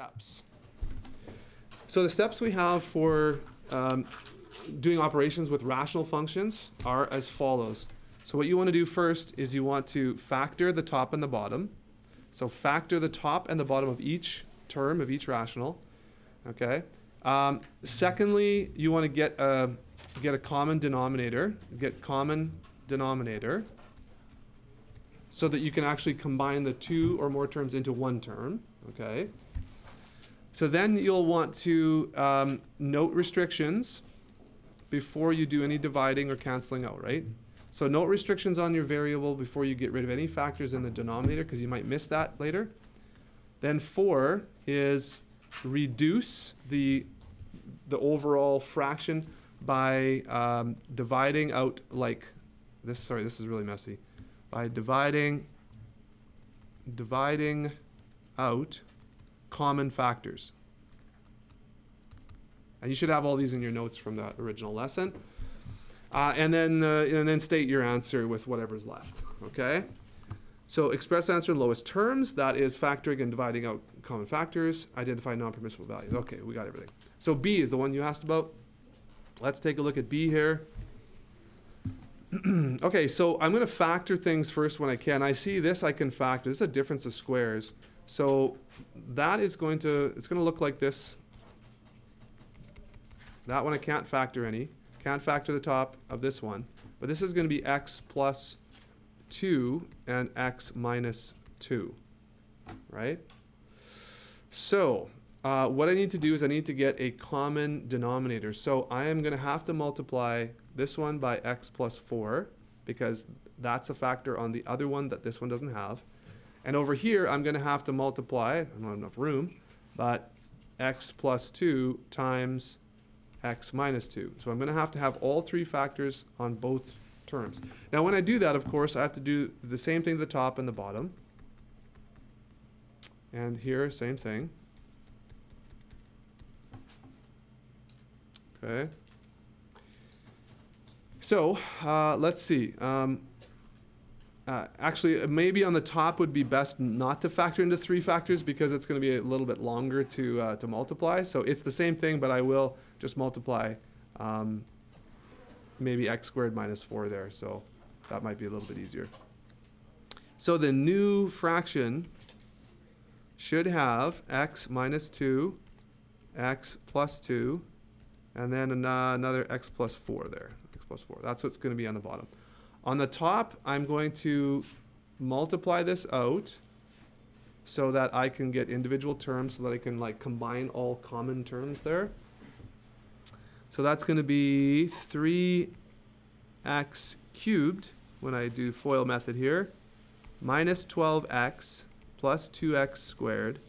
steps. So the steps we have for doing operations with rational functions are as follows. So what you want to do first is you want to factor the top and the bottom. So factor the top and the bottom of each term of each rational. Okay. Secondly, you want to get a common denominator. Get common denominator, so that you can actually combine the two or more terms into one term. Okay. So then you'll want to note restrictions before you do any dividing or canceling out, right? So note restrictions on your variable before you get rid of any factors in the denominator, because you might miss that later. Then 4 is reduce the overall fraction by dividing out like this. Sorry, this is really messy. By dividing out common factors. And you should have all these in your notes from that original lesson. And then state your answer with whatever's left. Okay? So express answer in lowest terms. That is factoring and dividing out common factors. Identify non-permissible values. Okay, we got everything. So B is the one you asked about. Let's take a look at B here. Okay, so I'm going to factor things first when I can. I see this I can factor. This is a difference of squares. So that is going to, it's going to look like this. That one I can't factor any. Can't factor the top of this one. But this is going to be x plus 2 and x minus 2. Right? So what I need to do is I need to get a common denominator. So I am going to have to multiply this one by x plus 4, because that's a factor on the other one that this one doesn't have. And over here, I'm going to have to multiply, I don't have enough room, but x plus 2 times x minus 2. So I'm going to have all three factors on both terms. Now when I do that, of course, I have to do the same thing to the top and the bottom. And here, same thing. Okay. So let's see. Actually, maybe on the top would be best not to factor into three factors, because it's going to be a little bit longer to multiply. So it's the same thing, but I will just multiply maybe x squared minus 4 there. So that might be a little bit easier. So the new fraction should have x minus 2, x plus 2, and then another x plus 4 there. X plus 4. That's what's going to be on the bottom. On the top, I'm going to multiply this out so that I can get individual terms, so that I can like combine all common terms there. So that's going to be 3x cubed when I do FOIL method here, minus 12x plus 2x squared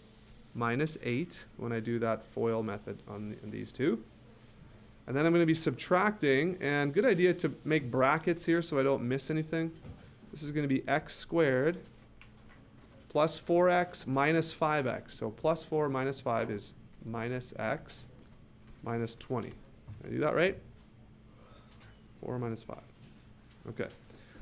minus 8 when I do that FOIL method on these two. And then I'm going to be subtracting, and good idea to make brackets here so I don't miss anything. This is going to be x squared plus 4x minus 5x. So plus 4 minus 5 is minus x minus 20. Did I do that right? 4 minus 5. Okay.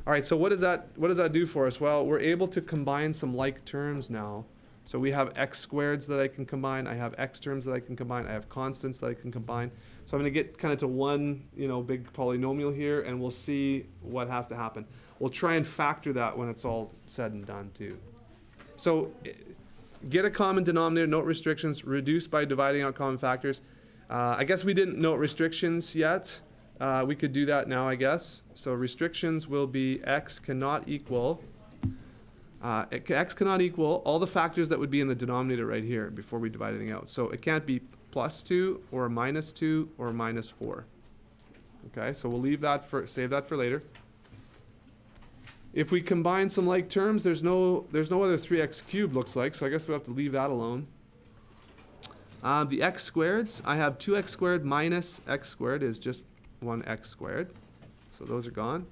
All right, so what does that do for us? Well, we're able to combine some like terms now. So we have x squareds that I can combine. I have x terms that I can combine. I have constants that I can combine. So I'm going to get kind of to one, big polynomial here, and we'll see what has to happen. We'll try and factor that when it's all said and done too. So get a common denominator, note restrictions, reduce by dividing out common factors. I guess we didn't note restrictions yet. We could do that now, I guess. So restrictions will be x cannot equal all the factors that would be in the denominator right here before we divide anything out. So it can't be plus 2 or minus 2 or minus 4. Okay, so we'll leave that save that for later. If we combine some like terms, there's no other 3x cubed looks like, so I guess we'll have to leave that alone. The x squareds, I have 2x squared minus x squared is just 1x squared. So those are gone.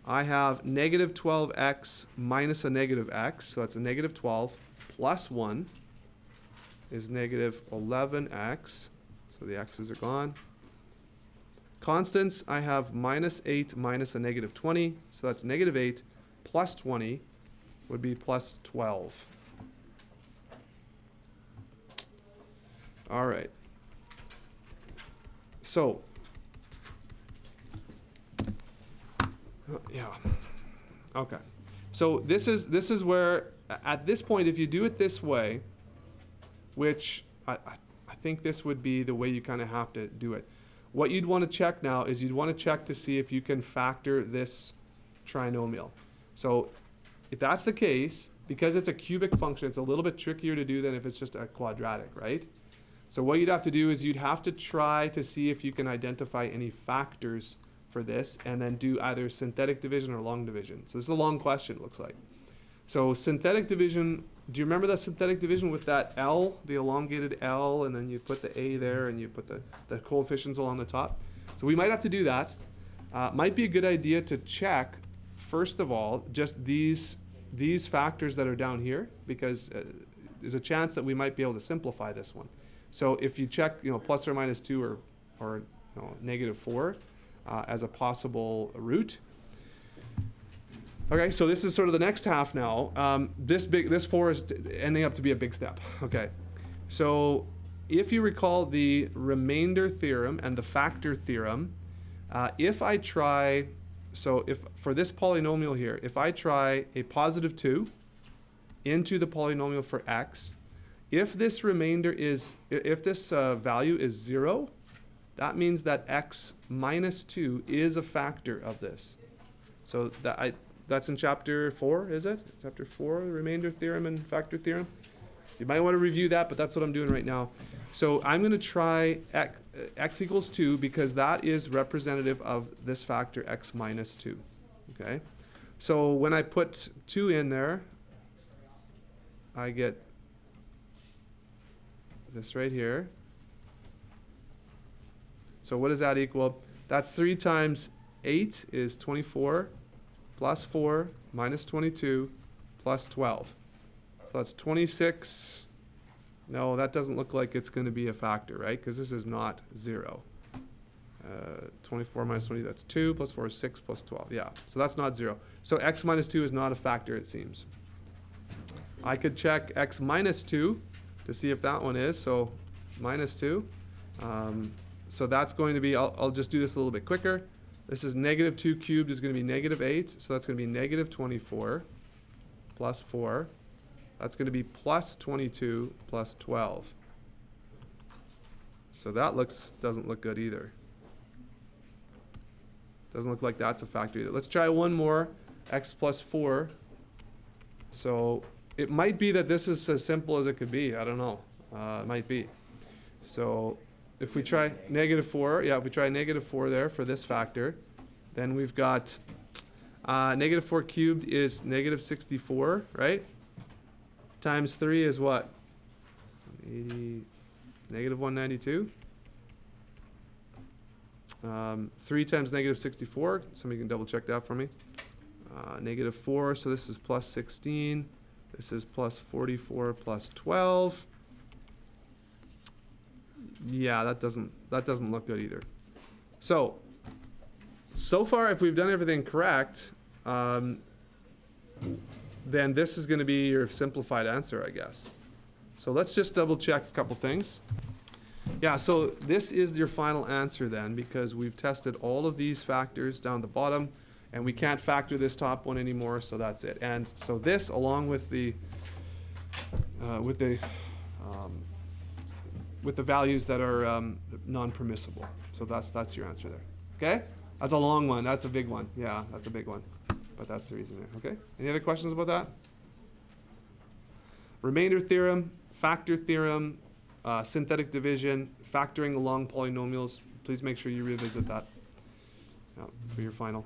I have negative 12x minus a negative x, so that's a negative 12, plus 1 is negative 11x, so the x's are gone. Constants, I have minus 8 minus a negative 20, so that's negative 8 plus 20 would be plus 12. All right. So, yeah. Okay. So this is where, at this point, if you do it this way, which I think this would be the way you kind of have to do it. What you'd want to check now is you'd want to check to see if you can factor this trinomial. So if that's the case, because it's a cubic function, it's a little bit trickier to do than if it's just a quadratic, right? So what you'd have to do is you'd have to try to see if you can identify any factors for this and then do either synthetic division or long division. So this is a long question, it looks like. So synthetic division, do you remember that synthetic division with that L, the elongated L, and then you put the A there and you put the coefficients along the top? So we might have to do that. Might be a good idea to check, first of all, just these factors that are down here, because there's a chance that we might be able to simplify this one. So if you check, plus or minus 2 or negative 4 as a possible root. Okay, so this is sort of the next half now. This 4 is ending up to be a big step. Okay, so if you recall the remainder theorem and the factor theorem, if I try, so if for this polynomial here, if I try a positive 2 into the polynomial for x, if this remainder is, if this value is 0, that means that x minus 2 is a factor of this. So that's in chapter 4, is it? Chapter 4, the remainder theorem and factor theorem. You might want to review that, but that's what I'm doing right now. So I'm going to try x equals 2 because that is representative of this factor x minus 2. Okay? So when I put 2 in there, I get this right here. So what does that equal? That's 3 times 8 is 24. Plus 4 minus 22 plus 12. So that's 26. No, that doesn't look like it's going to be a factor, right? Because this is not 0. 24 minus 20, that's 2. Plus 4 is 6 plus 12. Yeah, so that's not 0. So x minus 2 is not a factor, it seems. I could check x minus 2 to see if that one is. So minus 2. So that's going to be, I'll just do this a little bit quicker. This is negative 2 cubed is going to be negative 8. So that's going to be negative 24 plus 4. That's going to be plus 22 plus 12. So that doesn't look good either. Doesn't look like that's a factor either. Let's try one more, x plus 4. So it might be that this is as simple as it could be. I don't know. It might be. So if we try negative 4, yeah, if we try negative 4 there for this factor, then we've got negative 4 cubed is negative 64, right? Times 3 is what? 80, negative 192. 3 times negative 64, somebody can double check that for me. Negative 4, so this is plus 16. This is plus 44 plus 12. Yeah, that doesn't look good either. So far, if we've done everything correct, then this is going to be your simplified answer, I guess. So let's just double check a couple things. Yeah, so this is your final answer then, because we've tested all of these factors down the bottom, and we can't factor this top one anymore, so that's it. And so this, along with the values that are non-permissible. So that's your answer there. Okay? That's a long one. That's a big one. Yeah, that's a big one. But that's the reason there. Okay? Any other questions about that? Remainder theorem, factor theorem, synthetic division, factoring along polynomials. Please make sure you revisit that for your final.